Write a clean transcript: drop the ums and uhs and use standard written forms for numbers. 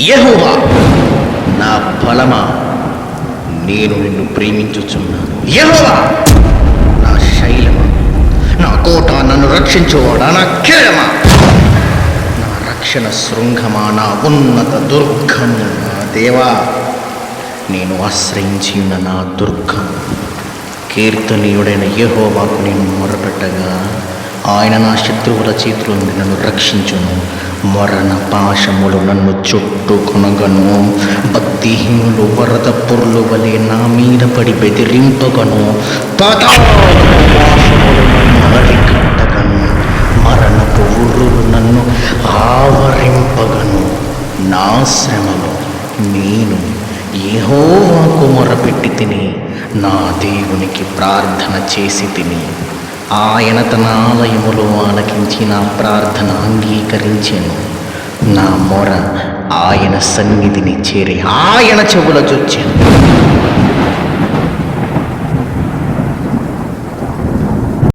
యెహోవా నా బలమా, నేను నిన్ను ప్రేమించుచున్నాను. యెహోవా నా శైలమా, నా కోట, నన్ను రక్షించువాడా, నా కేడమా, నా రక్షణ శృంగమా, నా ఉన్నత దుర్గము, నా దేవా, నేను ఆశ్రయించి ఉన్న నా దుర్గం. కీర్తనీయుడైన యెహోవాకు నేను మొరపెట్టగా ఆయన నా శత్రువుల చేతుల నుండి నన్ను రక్షించును. మరణ పాశములు నన్ను చుట్టుకొనగను, భక్తిహీనులు వరద పొర్లు వలె నా మీద పడి బెదిరింపగను. పాతాళము నన్ను అరికట్టగను, మరణపు ఉర్రులు నన్ను ఆవరింపగను. నా శ్రమలో నేను యెహోవాకు మొరపెట్టి తిని, నా దేవునికి ప్రార్థన చేసి తిని. ఆయన తన ఆలయములో ఆలకించి నా ప్రార్థన అంగీకరించెను. నా మొర ఆయన సన్నిధిని చేరి ఆయన చెవుల చొచ్చెను.